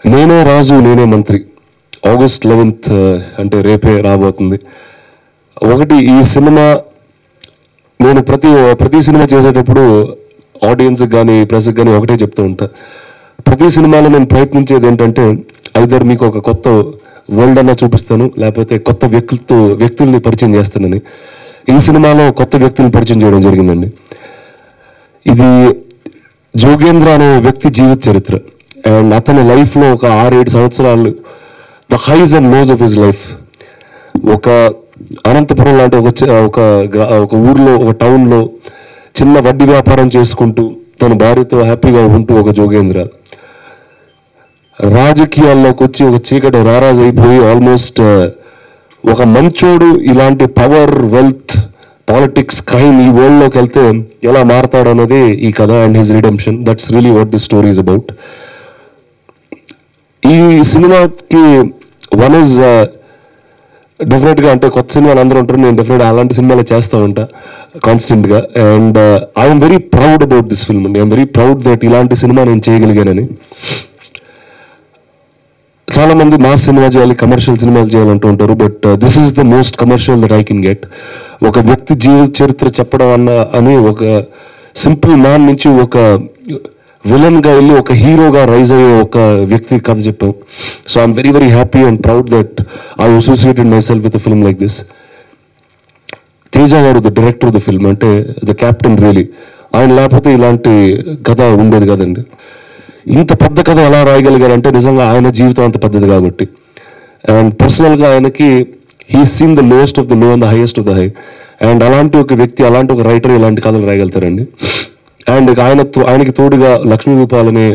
నేనే రాజు నేనే మంత్రి ఆగస్ట్ 11th అంటే రేపే రాబోతుంది. ఒకటి ఈ సినిమా నేను ప్రతి సినిమా చేసేటప్పుడు ఆడియన్స్కి కానీ ప్రెస్కి కానీ ఒకటే చెప్తూ ఉంటా. ప్రతి సినిమాలో నేను ప్రయత్నించేది ఏంటంటే ఐదర్ మీకు ఒక కొత్త వరల్డ్ అన్నా చూపిస్తాను, లేకపోతే కొత్త వ్యక్తుల్ని పరిచయం చేస్తానని. ఈ సినిమాలో కొత్త వ్యక్తుల్ని పరిచయం చేయడం జరిగిందండి. ఇది జోగేంద్ర అనే వ్యక్తి జీవిత చరిత్ర. అండ్ అతని లైఫ్లో ఒక 6-7 సంవత్సరాలు the highs and lows of his life. ఒక అనంతపురం లాంటి ఒక ఊర్లో, ఒక టౌన్లో చిన్న వడ్డీ వ్యాపారం చేసుకుంటూ తన భార్యతో హ్యాపీగా ఉంటూ ఒక జోగేంద్ర రాజకీయాల్లోకి వచ్చి ఒక చీకటి రారాజు అయిపోయి ఆల్మోస్ట్ ఒక మంచోడు ఇలాంటి పవర్, వెల్త్, పాలిటిక్స్, క్రైమ్ ఈ వరల్డ్లోకి వెళ్తే ఎలా మారతాడు అన్నది ఈ కథ and his redemption. That's really what this story is about. ఈ సినిమాకి వన్ ఈజ్ డెఫినెట్గా అంటే కొత్త సినిమాలు అందరూ ఉంటారు, నేను డెఫినెట్గా అలాంటి సినిమాలు చేస్తూ ఉంటా కాన్స్టెంట్గా. And I'm very proud about this film అండి. ఐఎమ్ వెరీ ప్రౌడ్ దట్ ఇలాంటి సినిమా నేను చేయగలిగానని. చాలామంది మాస్ సినిమా చేయాలి, కమర్షియల్ సినిమాలు చేయాలంటూ ఉంటారు, but this is the most commercial that I can get. ఒక వ్యక్తి జీవిత చరిత్ర చెప్పడం అని ఒక సింపుల్ మ్యాన్ నుంచి ఒక విలన్గా వెళ్ళి ఒక హీరోగా రైజ్ అయ్యే ఒక వ్యక్తి కథ చెప్పాం. So I'm very very happy and proud that I associated myself with a film like this. Teja garu the director of the film, అంటే ద క్యాప్టెన్ రియలీ. ఆయన లేకపోతే ఇలాంటి కథ ఉండేది కదండి. ఇంత పెద్ద కథ ఎలా రాయగలిగారంటే నిజంగా ఆయన జీవితం అంత పెద్దది కాబట్టి. అండ్ పర్సనల్గా ఆయనకి he seen the lowest of the low and the highest of the high. And అలాంటి ఒక వ్యక్తి, అలాంటి ఒక రైటర్ ఇలాంటి కథలు రాయగలుగుతారండి. అండ్ ఆయనకి తోడుగా లక్ష్మీ రూపాల్ అనే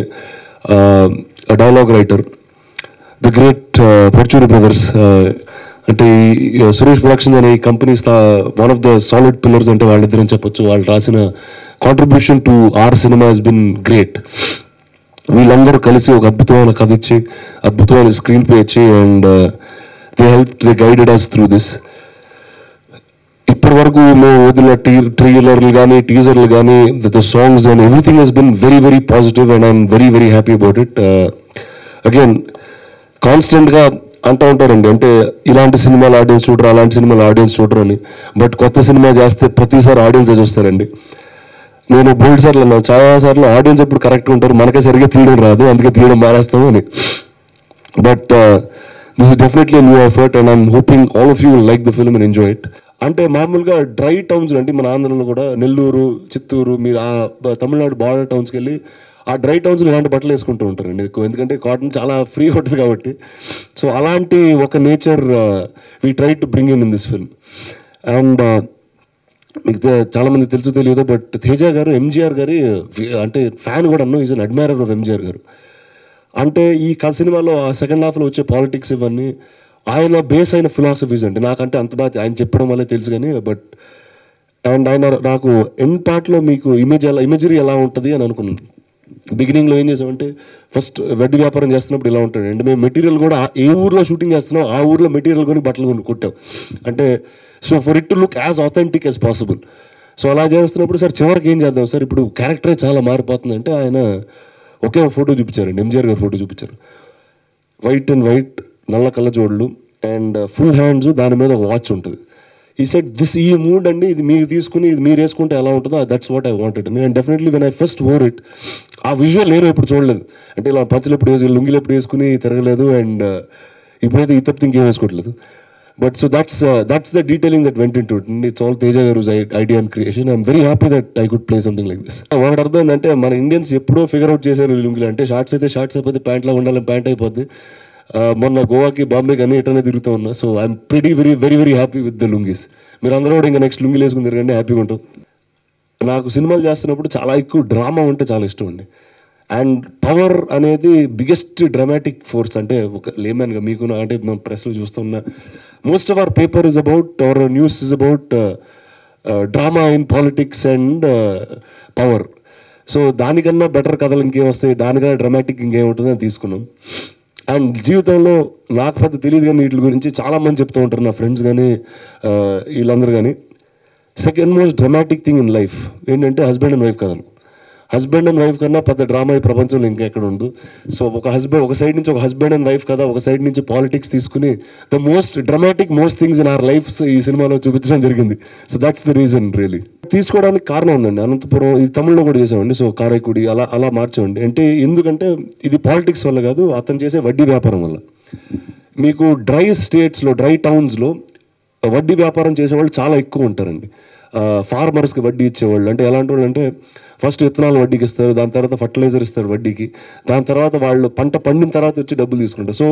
dialogue writer, the great Paruchuri brothers, అంటే ఈ సురేష్ ప్రొడక్షన్స్ అనే ఈ company one of the solid pillars అంటే వాళ్ళిద్దరని చెప్పొచ్చు. వాళ్ళు రాసిన contribution to our cinema has been great. వీళ్ళందరూ కలిసి ఒక అద్భుతమైన కథ ఇచ్చి, అద్భుతమైన స్క్రీన్ ప్లే ఇచ్చి, and they guided us through this. ఇప్పటి వరకు మేము వదిలిన ట్రైలర్లు కానీ, టీజర్లు కానీ, the songs and everything has been very very positive and I'm very very happy about it. Again కాన్స్టెంట్గా అంటూ ఉంటారండి, అంటే ఇలాంటి సినిమాలు ఆడియన్స్ చూడరు, అలాంటి సినిమాలు ఆడియన్స్ చూడరు అని. బట్ కొత్త సినిమా చేస్తే ప్రతిసారి ఆడియన్సే చూస్తారండి. నేను బోల్డ్ సార్లు అన్నాను, చాలా సార్లు ఆడియన్స్ ఎప్పుడు కరెక్ట్గా ఉంటారు, మనకే సరిగ్గా తీయడం రాదు, అందుకే తీయడం మానేస్తాము అని. But this is definitely new effort and I'm hoping all of you will like the film and enjoy it. అంటే మామూలుగా డ్రై టౌన్స్ అంటే మన ఆంధ్రలో కూడా నెల్లూరు, చిత్తూరు, మీరు ఆ తమిళనాడు బార్డర్ టౌన్స్కి వెళ్ళి ఆ డ్రై టౌన్స్లో ఇలాంటి బట్టలు వేసుకుంటూ ఉంటారండి ఎక్కువ, ఎందుకంటే కాటన్ చాలా ఫ్రీ ఉంటుంది కాబట్టి. సో అలాంటి ఒక nature we try to bring in this film. And మీకు చాలామంది తెలుసు తెలియదు, బట్ తేజ గారు ఎంజీఆర్ గారి అంటే ఫ్యాన్ కూడా అన్నాను, is an admirer of MGR గారు. అంటే ఈ సినిమాలో ఆ సెకండ్ హాఫ్లో వచ్చే పాలిటిక్స్ ఇవన్నీ ఆయన బేస్ అయిన ఫిలాసఫీస్ అంటే నాకంటే అంత బాగా ఆయన చెప్పడం వల్లే తెలుసు కానీ. బట్ అండ్ ఆయన నాకు ఎండ్ పార్ట్లో మీకు ఇమేజరీ ఎలా ఉంటుంది అని అనుకున్నాను. బిగినింగ్లో ఏం చేసామంటే ఫస్ట్ వడ్డీ వ్యాపారం చేస్తున్నప్పుడు ఇలా ఉంటాడు అండ్ మేము మెటీరియల్ కూడా ఏ ఊర్లో షూటింగ్ చేస్తున్నాం ఆ ఊర్లో మెటీరియల్ కొని బట్టలు కొట్టాం. అంటే so for it to look as authentic as possible. So అలా చేస్తున్నప్పుడు సార్ చివరికి ఏం చేద్దాం సార్, ఇప్పుడు క్యారెక్టరే చాలా మారిపోతుందంటే ఆయన ఒకే ఫోటో చూపించారండి, ఎంజీఆర్ గారు ఫోటో చూపించారు. వైట్ అండ్ వైట్, నల్ల కళ్ళజోళ్ళు అండ్ ఫుల్ హ్యాండ్స్, దాని మీద ఒక వాచ్ ఉంటుంది. ఈ సెట్ దిస్ ఈ మూడ్ అండి, ఇది మీరు తీసుకుని ఇది మీరు వేసుకుంటే ఎలా ఉంటుందో that's what I wanted. And definitely when I first wore it, ఆ విజువల్ నేను ఎప్పుడు చూడలేదు. అంటే ఇలా పంచలు ఎప్పుడు లుంగిలు ఎప్పుడు వేసుకుని తిరగలేదు, అండ్ ఇప్పుడైతే ఈ తప్పితే ఇంకేం వేసుకోవట్లేదు. But so that's the detailing that went into it. And it's all Teja Garu's idea and creation. I'm very happy that I could play something like this. ఒకటి అర్థం ఏంటంటే మన ఇండియన్స్ ఎప్పుడో ఫిగర్ అవుట్ చేశారు లుంగిలు అంటే, షార్ట్స్ అయితే shorts అయిపోతే ప్యాంట్లో ఉండాలని ప్యాంట్ అయిపోద్ది. మొన్న గోవాకి బాంబే కానీ ఎటనే తిరుగుతూ ఉన్నా. So I'm very very very very happy with the lungis. మీరు అందరూ కూడా ఇంకా నెక్స్ట్ లుంగిలు వేసుకుని తిరగండి, హ్యాపీగా ఉంటాం. నాకు సినిమాలు చేస్తున్నప్పుడు చాలా ఎక్కువ డ్రామా ఉంటే చాలా ఇష్టం అండి. అండ్ పవర్ అనేది బిగ్గెస్ట్ డ్రామాటిక్ ఫోర్స్. అంటే ఒక లేమన్గా మీకు అంటే మనం ప్రెస్లో చూస్తున్నా most of our paper is about, hour news is about drama in politics and power. So దానికన్నా బెటర్ కథలు ఇంకేం వస్తాయి, దానికన్నా డ్రామాటిక్ ఇంకేముంటుంది అని తీసుకున్నాం. అండ్ జీవితంలో నాకు పెద్ద తెలియదు కానీ వీటి గురించి చాలామంది చెప్తూ ఉంటారు, నా ఫ్రెండ్స్ కానీ వీళ్ళందరూ కానీ. Second most dramatic thing in life ఏంటంటే హస్బెండ్ అండ్ వైఫ్ కథలు. హస్బెండ్ అండ్ వైఫ్ కన్నా పెద్ద డ్రామా ఈ ప్రపంచంలో ఇంకా ఎక్కడ ఉండదు. సో ఒక సైడ్ నుంచి ఒక హస్బెండ్ అండ్ వైఫ్ కదా, ఒక సైడ్ నుంచి పాలిటిక్స్ తీసుకుని the most dramatic things in our life ఈ సినిమాలో చూపించడం జరిగింది. So that's the reason really. తీసుకోవడానికి కారణం ఉందండి. అనంతపురం ఇది తమిళ్లో కూడా చేసామండి. సో కారైకుడి అలా అలా మార్చామండి. అంటే ఎందుకంటే ఇది పాలిటిక్స్ వల్ల కాదు, అతను చేసే వడ్డీ వ్యాపారం వల్ల. మీకు డ్రై స్టేట్స్లో, డ్రై టౌన్స్లో వడ్డీ వ్యాపారం చేసేవాళ్ళు చాలా ఎక్కువ ఉంటారండి. ఫార్మర్స్కి వడ్డీ ఇచ్చేవాళ్ళు. అంటే ఎలాంటి వాళ్ళు అంటే ఫస్ట్ విత్తనాలు వడ్డీకి ఇస్తారు, దాని తర్వాత ఫర్టిలైజర్ ఇస్తారు వడ్డీకి, దాని తర్వాత వాళ్ళు పంట పండిన తర్వాత వచ్చి డబ్బులు తీసుకుంటారు. సో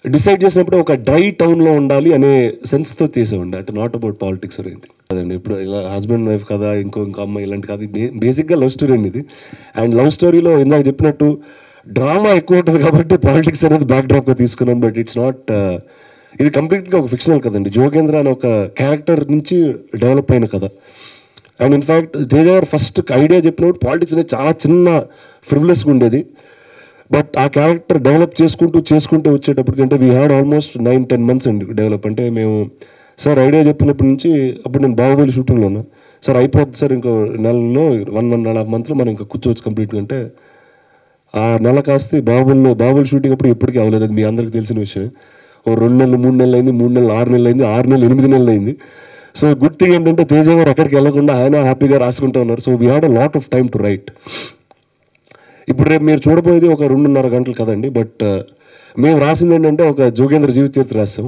డిసైడ్ చేసినప్పుడు ఒక డ్రై టౌన్లో ఉండాలి అనే సెన్స్తో చేసేవండి. అంటే నాట్ అబౌట్ పాలిటిక్స్ అనేది అదండి. ఇప్పుడు ఇలా హస్బెండ్ వైఫ్ కదా, ఇంకో అమ్మాయి ఇలాంటి కాదు, బేసిక్గా లవ్ స్టోరీ అండి ఇది. అండ్ లవ్ స్టోరీలో ఇందాక చెప్పినట్టు డ్రామా ఎక్కువ ఉంటుంది కాబట్టి పాలిటిక్స్ అనేది బ్యాక్ డ్రాప్గా తీసుకున్నాం. బట్ ఇట్స్ నాట్, ఇది కంప్లీట్గా ఒక ఫిక్షనల్ కదండి. జోగేంద్ర అనే ఒక క్యారెక్టర్ నుంచి డెవలప్ అయిన కథ. And in fact Teja garu first idea చెప్పినప్పుడు పాలిటిక్స్ అనేది చాలా చిన్న ఫ్రివ్లెస్గా ఉండేది. బట్ ఆ క్యారెక్టర్ డెవలప్ చేసుకుంటూ వచ్చేటప్పటికంటే వీ హ్యాడ్ ఆల్మోస్ట్ 9-10 months అండి డెవలప్. అంటే మేము సార్ ఐడియా చెప్పినప్పటి నుంచి, అప్పుడు నేను బాహుబలి షూటింగ్లో ఉన్నా, సార్ అయిపోద్ది సార్ ఇంకో నెలలో 1.5 months మనం ఇంకా కూర్చోవచ్చు కంప్లీట్గా అంటే, ఆ నెల కాస్త బాహుబలి షూటింగ్ అప్పుడు ఎప్పటికీ అవ్వలేదు. అది మీ అందరికీ తెలిసిన విషయం. ఓ 2 నెలలు 3 నెలలు అయింది, 3 నెలలు 6 నెలలు అయింది, 6 నెలలు 8 నెలలు అయింది. సో గుడ్ థింగ్ ఏంటంటే తేజ గారు ఎక్కడికి వెళ్ళకుండా ఆయన హ్యాపీగా రాసుకుంటూ ఉన్నారు. So we had a lot of time to right. ఇప్పుడు రేపు మీరు చూడబోయేది ఒక 2.5 గంటలు కదండి. బట్ మేము రాసింది ఏంటంటే ఒక జోగేంద్ర జీవిత చరిత్ర రాస్తాం.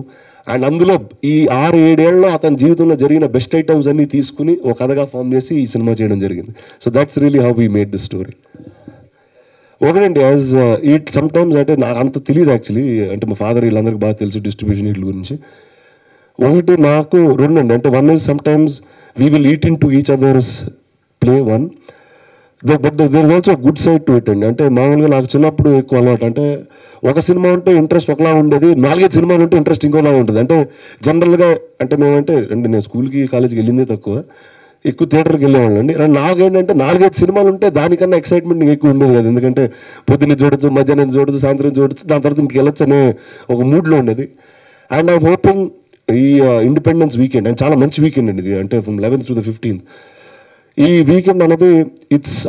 అండ్ అందులో ఈ 6-7 ఏళ్ళలో అతని జీవితంలో జరిగిన బెస్ట్ ఐటమ్స్ అన్నీ తీసుకుని ఒక కథగా ఫామ్ చేసి ఈ సినిమా చేయడం జరిగింది. So that's really how we made the story. ఒకటండి, యాజ్ ఇట్ సమ్ టైమ్స్ అంటే నాకు అంత తెలియదు యాక్చువల్లీ. అంటే మా ఫాదర్ వీళ్ళందరికీ బాగా తెలుసు డిస్ట్రిబ్యూషన్ వీళ్ళ గురించి. ఒకటి నాకు రెండండి. అంటే one is sometimes we will eat in to each others play one. But there is also good side to it అండి. అంటే మామూలుగా నాకు చిన్నప్పుడు ఎక్కువ అలవాటు. అంటే ఒక సినిమా ఉంటే ఇంట్రెస్ట్ ఒకలా ఉండేది, 4-5 సినిమాలు ఉంటే ఇంట్రెస్ట్ ఇంకోలా ఉంటుంది. అంటే జనరల్గా అంటే మేమంటే అంటే నేను స్కూల్కి కాలేజీకి వెళ్ళిందే తక్కువ, ఎక్కువ థియేటర్కి వెళ్ళేవాళ్ళు అండి. నాకేంటంటే 4-5 సినిమాలు ఉంటే దానికన్నా ఎక్సైట్మెంట్ ఎక్కువ ఉండేది కదా. ఎందుకంటే పొద్దున్నే చూడొచ్చు, మధ్యాహ్నం చూడొచ్చు, సాయంత్రం చూడొచ్చు, దాని తర్వాత ఇంటికి వెళ్ళొచ్చు అనే ఒక మూడ్లో ఉండేది. అండ్ ఐ హోపింగ్ ఈ ఇండిపెండెన్స్ వీకెండ్ అండ్ చాలా మంచి వీకెండ్ అండి ఇది. అంటే from 11th to the 15th ఈ వీకెండ్ అనేది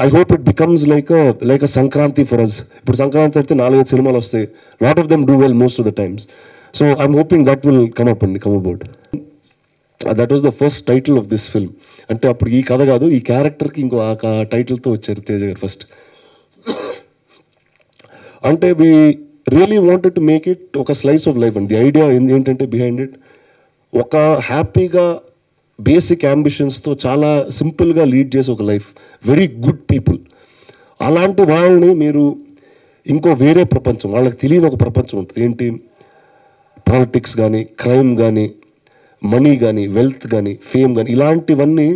I hope it becomes like a Sankranti for us. ఇప్పుడు సంక్రాంతి అయితే 4-5 సినిమాలు వస్తాయి. Lot of them do well most of the times. So I'm hoping that will come about. That was the first title of this film. అంటే అప్పుడు ఈ కథ కాదు, ఈ క్యారెక్టర్కి ఇంకో ఆ టైటిల్తో వచ్చారు తేజ గారు ఫస్ట్. అంటే we really wanted to make it ఒక slice of life and the idea ఏంటంటే బిహైండ్ ఇట్ ఒక హ్యాపీగా బేసిక్ అంబిషన్స్తో చాలా సింపుల్గా లీడ్ చేసే ఒక లైఫ్, వెరీ గుడ్ పీపుల్. అలాంటి వాళ్ళని మీరు ఇంకో వేరే ప్రపంచం, వాళ్ళకి తెలియని ఒక ప్రపంచం ఉంటుంది. ఏంటి, పాలిటిక్స్ కానీ, క్రైమ్ కానీ, మనీ కానీ, వెల్త్ కానీ, ఫేమ్ కానీ, ఇలాంటివన్నీ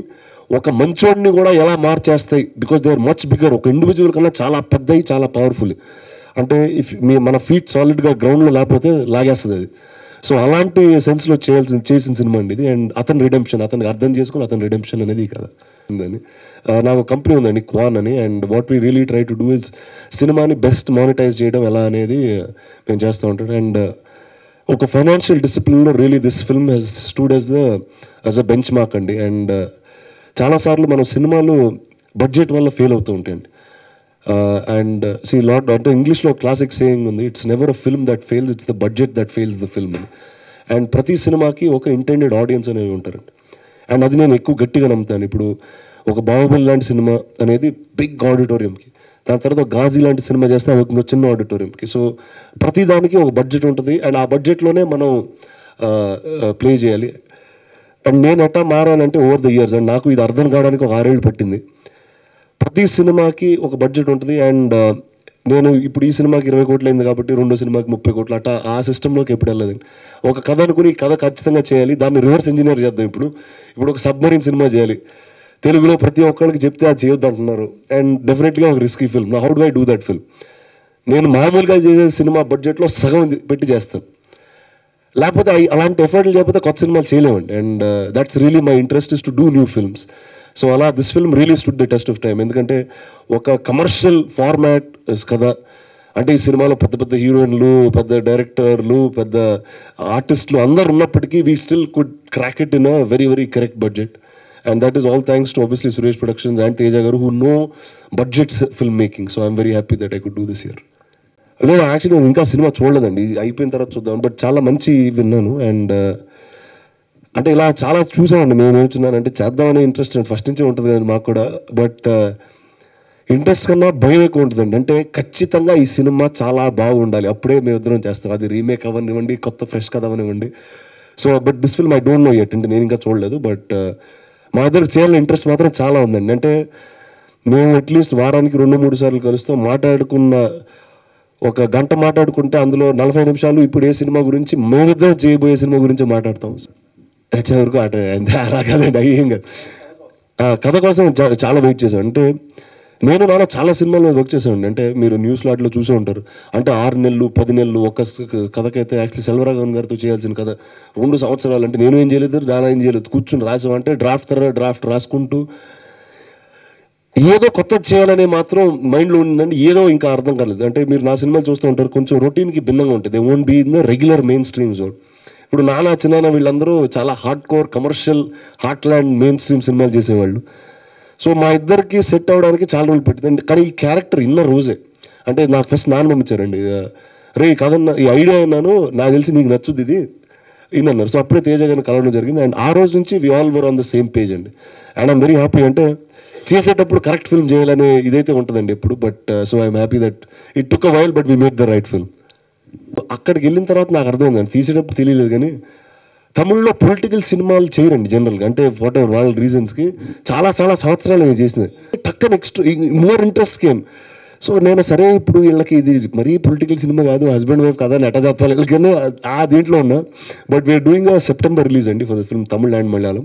ఒక మంచోడిని కూడా ఎలా మార్చేస్తాయి. Because they are much bigger. ఒక ఇండివిజువల్ కన్నా చాలా పెద్దవి, చాలా పవర్ఫుల్. అంటే మన ఫీట్ సాలిడ్గా గ్రౌండ్లో లేకపోతే లాగేస్తుంది అది. సో అలాంటి సెన్స్లో చేసిన సినిమా అండి ఇది. అండ్ అతని రిడెంప్షన్, అతనికి అర్థం చేసుకుని అతని రిడెంప్షన్ అనేది కదా ఉందని. నాకు కంపెనీ ఉందండి క్వాన్ అని. And what we really try to do is సినిమాని బెస్ట్ మానిటైజ్ చేయడం ఎలా అనేది మేము చేస్తూ ఉంటాం. అండ్ ఒక ఫైనాన్షియల్ డిసిప్లిన్లో really this film has stood as a benchmark అండి. అండ్ చాలాసార్లు మనం సినిమాలు బడ్జెట్ వల్ల ఫెయిల్ అవుతూ ఉంటాయండి. అండ్ సీ లాట్ అంటే ఇంగ్లీష్లో క్లాసిక్ సేయింగ్ ఉంది, it's never a film that fails, it's the budget that fails the film అని. అండ్ ప్రతి సినిమాకి ఒక ఇంటెండెడ్ ఆడియన్స్ అనేవి ఉంటారండి. అండ్ అది నేను ఎక్కువ గట్టిగా నమ్ముతాను. ఇప్పుడు ఒక బాహుబలి లాంటి సినిమా అనేది బిగ్ ఆడిటోరియంకి, దాని తర్వాత ఒక గాజీ లాంటి సినిమా చేస్తే ఒక చిన్న ఆడిటోరియంకి. సో ప్రతి దానికి ఒక బడ్జెట్ ఉంటుంది. అండ్ ఆ బడ్జెట్లోనే మనం ప్లే చేయాలి. అండ్ నేను ఎట్టా మారానంటే ఓవర్ ద ఇయర్స్, అండ్ నాకు ఇది అర్థం కావడానికి ఒక 6 ఏళ్ళు పట్టింది. ప్రతి సినిమాకి ఒక బడ్జెట్ ఉంటుంది. అండ్ నేను ఇప్పుడు ఈ సినిమాకి 20 కోట్లు అయింది కాబట్టి రెండో సినిమాకి 30 కోట్లు అట్టా ఆ సిస్టంలోకి ఎప్పుడు వెళ్ళలేదండి. ఒక కథ అనుకుని ఈ కథ ఖచ్చితంగా చేయాలి, దాన్ని రివర్స్ ఇంజనీర్ చేద్దాం. ఇప్పుడు ఒక సబ్మరీన్ సినిమా చేయాలి, తెలుగులో ప్రతి ఒక్కరికి చెప్తే అది చేయొద్దు అంటున్నారు. అండ్ డెఫినెట్గా ఒక risky film. How do I do that film? నేను మామూలుగా చేసే సినిమా బడ్జెట్లో సగం పెట్టి చేస్తాను. లేకపోతే అలాంటి ఎఫర్ట్లు చేయకపోతే కొత్త సినిమాలు చేయలేమండి. And that's really my interest is to do new films. So అలా this film really stood the test of time. ఎందుకంటే ఒక కమర్షియల్ ఫార్మాట్ కదా. అంటే ఈ సినిమాలో పెద్ద పెద్ద హీరోయిన్లు, పెద్ద డైరెక్టర్లు, పెద్ద ఆర్టిస్టులు అందరు ఉన్నప్పటికీ we still could crack it in a very very correct budget. And that is all thanks to obviously Suresh Productions and Teja Garu, who know budgets filmmaking. So I'm very happy that I could do this here. లేదు actually నేను ఇంకా cinema చూడలేదండి, అయిపోయిన తర్వాత చూద్దాం. But చాలా మంచి విన్నాను. అండ్ అంటే ఇలా చాలా చూసామండి. నేను ఏమవుతున్నానంటే చేద్దామనే ఇంట్రెస్ట్ ఫస్ట్ నుంచి ఉంటుంది కదండి మాకు కూడా. బట్ ఇంట్రెస్ట్ కన్నా భయం ఎక్కువ ఉంటుందండి. అంటే ఖచ్చితంగా ఈ సినిమా చాలా బాగుండాలి, అప్పుడే మేమిద్దరం చేస్తాం. అది రీమేక్ అవ్వనివ్వండి, కొత్త ఫ్రెష్ కథ అవనివ్వండి. So but this film I don't know at, అంటే నేను ఇంకా చూడలేదు. బట్ మా ఇద్దరికి చేయాలని ఇంట్రెస్ట్ మాత్రం చాలా ఉందండి. అంటే మేము అట్లీస్ట్ వారానికి 2-3 సార్లు కలుస్తాం. మాట్లాడుకున్న ఒక గంట మాట్లాడుకుంటే అందులో 40 నిమిషాలు ఇప్పుడు ఏ సినిమా గురించి, మేమిద్దరం చేయబోయే సినిమా గురించి మాట్లాడతాం. వచ్చే వరకు అంతే, అలా కాదండి, అయ్యేం కాదు. కథ కోసం చాలా వెయిట్ చేశాను. అంటే నేను నాన్న చాలా సినిమాల్లో వర్క్ చేశానండి. అంటే మీరు న్యూస్ లాట్లో చూసే ఉంటారు. అంటే 6 నెలలు 10 నెలలు ఒక కథకైతే యాక్చువల్లీ సెల్వరాఘవన్ గారితో చేయాల్సిన కథ 2 సంవత్సరాలు. అంటే నేను ఏం చేయలేదు, నాన్న ఏం చేయలేదు, కూర్చుని రాసామంటే డ్రాఫ్ట్ రాసుకుంటూ ఏదో కొత్త చేయాలనే మాత్రం మైండ్లో ఉందండి. ఏదో ఇంకా అర్థం కాలేదు. అంటే మీరు నా సినిమాలు చూస్తూ ఉంటారు, కొంచెం రొటీన్కి భిన్నంగా ఉంటుంది. They won't be in the regular mainstream zone. ఇప్పుడు నానా చిన్న వీళ్ళందరూ చాలా hardcore commercial heartland mainstream సినిమాలు చేసేవాళ్ళు. సో మా ఇద్దరికి సెట్ అవ్వడానికి చాలా రోజులు పెట్టిందండి. కానీ ఈ క్యారెక్టర్ ఇన్న రోజే, అంటే నాకు ఫస్ట్ నాన్న పంపించారండి, రే కదన్నా ఈ ఐడియా అన్నాను, నాకు తెలిసి నీకు నచ్చుద్ది ఇది ఇన్నారు. సో అప్పుడే తేజ గారిని కలవడం జరిగింది. అండ్ ఆ రోజు నుంచి we all are on the same page అండి. And I'm very happy. అంటే చేసేటప్పుడు కరెక్ట్ ఫిల్మ్ చేయాలనే ఇదైతే ఉంటుందండి ఎప్పుడు. But so I'm happy that it took a while but we made the right film. అక్కడికి వెళ్ళిన తర్వాత నాకు అర్థమైందండి, తీసేటప్పుడు తెలియలేదు కానీ తమిళ్లో పొలిటికల్ సినిమాలు చేయరండి జనరల్గా. అంటే వాట్ ఎవర్ వాళ్ళ రీజన్స్కి చాలా సంవత్సరాలు నేను చేసింది. టక్క next more interest came. So నేను సరే ఇప్పుడు వీళ్ళకి ఇది మరీ పొలిటికల్ సినిమా కాదు, హస్బెండ్ వైఫ్ కదా నెట చెప్పాలి వీళ్ళకన్నా ఆ దీంట్లో ఉన్నా. But we're doing September release అండి for the film, Tamil and Malayalam.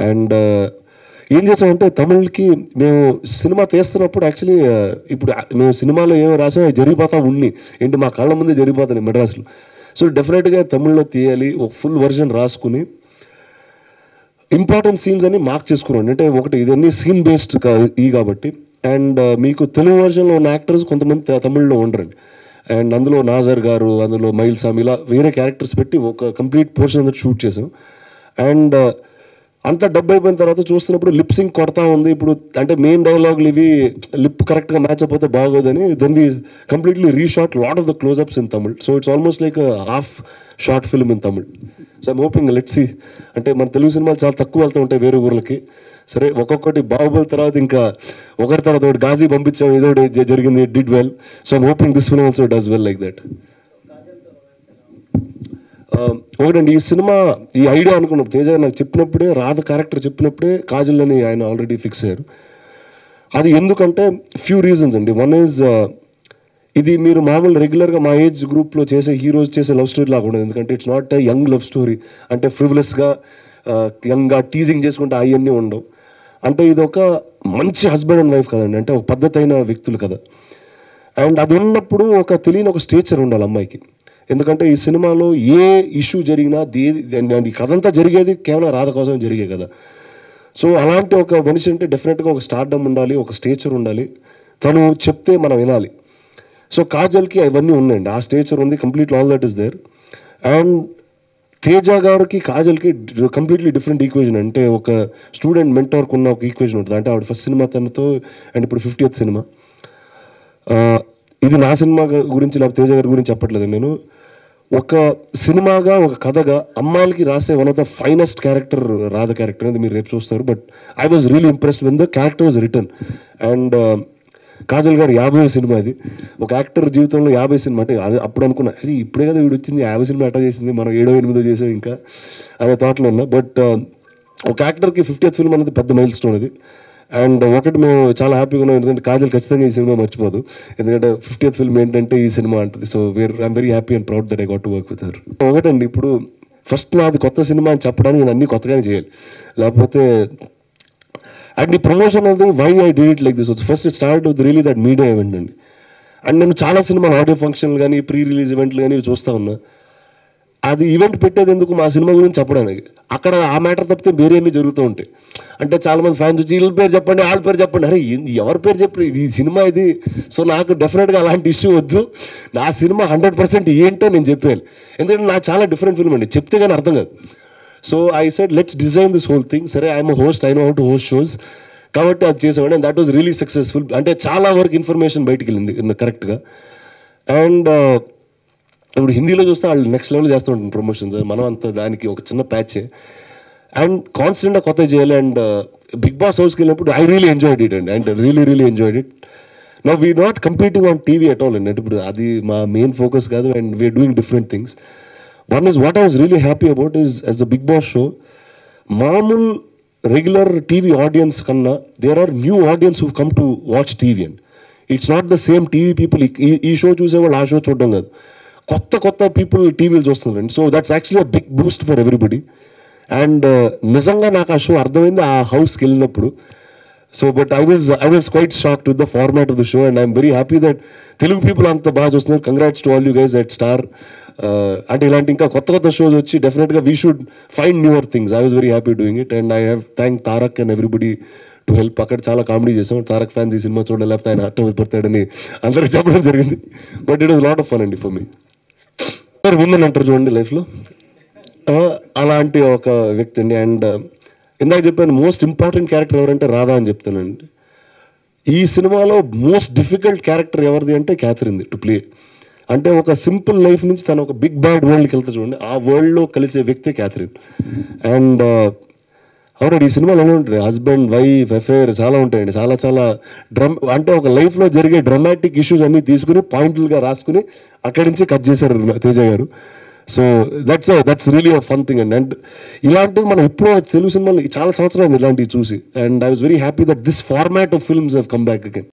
And ఏం చేసామంటే తమిళ్కి మేము సినిమా తీస్తున్నప్పుడు యాక్చువల్లీ ఇప్పుడు మేము సినిమాలో ఏమో రాసామో జరిగిపోతా ఉన్ని ఏంటి మా కళ్ళ ముందే జరిగిపోతాయి మెడ్రాస్లో. సో డెఫినెట్గా తమిళ్లో తీయాలి, ఒక ఫుల్ వర్జన్ రాసుకుని ఇంపార్టెంట్ సీన్స్ అని మార్క్ చేసుకున్నాండి. అంటే ఒకటి ఇదన్నీ సీన్ బేస్డ్ కాబట్టి. అండ్ మీకు తెలుగు వర్జన్లో ఉన్న యాక్టర్స్ కొంతమంది తమిళ్లో ఉండరండి. అండ్ అందులో నాజర్ గారు, అందులో మైల్ సామ్, ఇలా వేరే క్యారెక్టర్స్ పెట్టి ఒక కంప్లీట్ పోర్షన్ అంతా షూట్ చేసాం. అండ్ అంత డబ్బు అయిపోయిన తర్వాత చూస్తున్నప్పుడు లిప్ సింక్ కొడతా ఉంది. ఇప్పుడు అంటే మెయిన్ డైలాగులు ఇవి లిప్ కరెక్ట్గా మ్యాచ్ అయిపోతే బాగోదని then we completely reshot lot of the closeups in Tamil. So it's almost like half short film in Tamil. So I'm hoping let's see. అంటే మన తెలుగు సినిమాలు చాలా తక్కువ వెళ్తూ ఉంటాయి వేరే ఊర్లకి. సరే ఒక్కొక్కటి బాహుబలి తర్వాత ఇంకా ఒకటి తర్వాత ఒకటి గాజీ పంపించాం, ఏదో జరిగింది, did well. So I'm hoping this film also does well like that. ఒకటండి ఈ సినిమా ఈ ఐడియా అనుకున్నప్పుడు తేజ నాకు చెప్పినప్పుడే, రాధ క్యారెక్టర్ చెప్పినప్పుడే కాజల్ అని ఆయన ఆల్రెడీ ఫిక్స్ అయ్యారు. అది ఎందుకంటే ఫ్యూ రీజన్స్ అండి. వన్ ఈజ్ ఇది మీరు మామూలు రెగ్యులర్గా మా ఏజ్ గ్రూప్లో చేసే హీరోస్ చేసే లవ్ స్టోరీ లాగా ఉండదు. ఎందుకంటే it's not a young love story. అంటే ఫ్రివ్లెస్గా యంగ్గా టీజింగ్ చేసుకుంటే అవన్నీ ఉండవు. అంటే ఇది ఒక మంచి హస్బెండ్ అండ్ వైఫ్ కదండి, అంటే ఒక పద్ధతి అయిన వ్యక్తులు కదా. అండ్ అది ఉన్నప్పుడు ఒక తెలియని ఒక స్టేచర్ ఉండాలి అమ్మాయికి. ఎందుకంటే ఈ సినిమాలో ఏ ఇష్యూ జరిగినా ఈ కథ అంతా జరిగేది కేవలం రాధ కోసం జరిగే కదా. సో అలాంటి ఒక మనిషి అంటే డెఫినెట్గా ఒక స్టార్డమ్ ఉండాలి, ఒక స్టేచర్ ఉండాలి, తను చెప్తే మనం వినాలి. సో కాజల్కి అవన్నీ ఉన్నాయండి, ఆ స్టేచర్ ఉంది, completely all that is there. And Teja గారికి కాజల్కి కంప్లీట్లీ డిఫరెంట్ ఈక్వేషన్. అంటే ఒక స్టూడెంట్ మెంటర్కి ఉన్న ఒక ఈక్వేషన్ ఉంటుంది. అంటే ఆవిడ ఫస్ట్ సినిమా తనతో, అండ్ ఇప్పుడు 50th సినిమా. ఇది నా సినిమా గురించి లేకపోతే తేజ గారి గురించి చెప్పట్లేదు నేను. ఒక సినిమాగా ఒక కథగా అమ్మాయిలకి రాసే one of the finest character Radha character అనేది మీరు రేపు చూస్తారు. But I was really impressed when the character was return. And Kajal గారు 50వ సినిమా అది. ఒక యాక్టర్ జీవితంలో 50 సినిమా అంటే అప్పుడు అనుకున్నా, అది ఇప్పుడే కదా వీడు వచ్చింది 50 సినిమా ఎట్టా చేసింది, మనం 7-8 చేసాం ఇంకా అనే థాట్లో ఉన్నా. బట్ ఒక యాక్టర్కి 50th ఫిల్మ్ అనేది పెద్ద మైల్ స్టోన్ అది. అండ్ ఒకటి మేము చాలా హ్యాపీగా ఉన్నాం, ఎందుకంటే కాజల్ ఖచ్చితంగా ఈ సినిమా మర్చిపోదు, ఎందుకంటే 50th ఫిల్మ్ ఏంటంటే ఈ సినిమా అంటుంది. So I'm very happy and proud that I got to work with her. ఒకటండి, ఇప్పుడు ఫస్ట్ నాది కొత్త సినిమా అని చెప్పడానికి నేను అన్ని కొత్తగానే చేయాలి, లేకపోతే అండ్ ఈ ప్రమోషన్ అనేది why I did it like this. First it start with really that media event అండి. అండ్ నేను చాలా సినిమాలు ఆడియో ఫంక్షన్లు కానీ ప్రీ రిలీజ్ ఈవెంట్లు కానీ చూస్తూ ఉన్నా. అది ఈవెంట్ పెట్టేది ఎందుకు, మా సినిమా గురించి చెప్పడానికి. అక్కడ ఆ మ్యాటర్ తప్పితే వేరే అన్నీ జరుగుతూ ఉంటాయి. అంటే చాలామంది ఫ్యాన్స్ వచ్చి వీళ్ళ పేరు చెప్పండి, వాళ్ళ పేరు చెప్పండి, అరే ఎవరి పేరు చెప్పి ఈ సినిమా ఇది. సో నాకు డెఫినెట్గా అలాంటి ఇష్యూ వద్దు, నా సినిమా 100% ఏంటో నేను చెప్పేయాలి. ఎందుకంటే నాకు చాలా డిఫరెంట్ ఫిల్మ్ అండి, చెప్తే కానీ అర్థం కాదు. So I said let's design this whole thing. సరే I'm host, I know how to host shows కాబట్టి అది చేసేవాడు. And that was really successful. అంటే చాలా వరకు ఇన్ఫర్మేషన్ బయటికి వెళ్ళింది కరెక్ట్గా. అండ్ ఇప్పుడు హిందీలో చూస్తే వాళ్ళు నెక్స్ట్ లెవెల్ చేస్తూ ఉంటారు ప్రమోషన్స్. మనం అంత దానికి ఒక చిన్న ప్యాచే. అండ్ కాన్స్టెంట్గా కొత్త చేయాలి. అండ్ బిగ్ బాస్ హౌస్కి వెళ్ళినప్పుడు ఐ రియలీ ఎంజాయ్డ్ ఇట్ అండి. And really enjoyed it. Now we not competing on TV at all అండి. అంటే ఇప్పుడు అది మా మెయిన్ ఫోకస్ కాదు. And we are doing different things. One is what I was really happy about is as the big boss show, మామూలు regular TV audience కన్నా there are new audience who come to watch TV and it's not the same TV people. ఈ show చూసేవాళ్ళు ఆ show చూడడం కాదు, కొత్త people టీవీలు చూస్తున్నారండి. So that's actually a big boost for everybody. And నిజంగా నాకు ఆ షో అర్థమైంది ఆ హౌస్కి వెళ్ళినప్పుడు. So but I was quite shocked with the format of the show. And I'm very happy that Telugu people అంత బాగా చూస్తున్నారు. Congrats to all you guys at Star. అంటే ఇలాంటి ఇంకా కొత్త షోస్ వచ్చి డెఫినెట్గా we should find newer things. I was very happy doing it. And I have thank Tarak and everybody to help. అక్కడ చాలా కామెడీ చేసాం. తారక్ ఫ్యాన్స్ ఈ సినిమా చూడాలి లేకపోతే ఆయన హర్ట్ అయిపోతాడని అందరికీ చెప్పడం జరిగింది. But it was lot of fun అండి ఫర్ మీ. విమెన్ అంటారు చూడండి లైఫ్లో, అలాంటి ఒక వ్యక్తి అండి. అండ్ ఇందాక చెప్పాను మోస్ట్ ఇంపార్టెంట్ క్యారెక్టర్ ఎవరంటే రాధా అని చెప్తానండి. ఈ సినిమాలో మోస్ట్ డిఫికల్ట్ క్యారెక్టర్ ఎవరిది అంటే క్యాథరిన్ది టు ప్లే. అంటే ఒక సింపుల్ లైఫ్ నుంచి తను ఒక బిగ్ బ్యాడ్ వరల్డ్కి వెళ్తా చూడండి, ఆ వరల్డ్లో కలిసే వ్యక్తి క్యాథరిన్. అండ్ అవునండి ఈ సినిమాలో ఎలా ఉంటుంది, హస్బెండ్ వైఫ్ అఫేర్ చాలా ఉంటాయండి. చాలా అంటే ఒక లైఫ్లో జరిగే డ్రమాటిక్ ఇష్యూస్ అన్నీ తీసుకుని పాయింట్లుగా రాసుకుని అక్కడి నుంచి కట్ చేశారు తేజ గారు. So that's really a fun thing అండి. అండ్ ఇలాంటివి మనం ఎప్పుడో తెలుగు సినిమాలు చాలా సంవత్సరాలు ఇలాంటివి చూసి. And I was very happy that this format of films have come back again.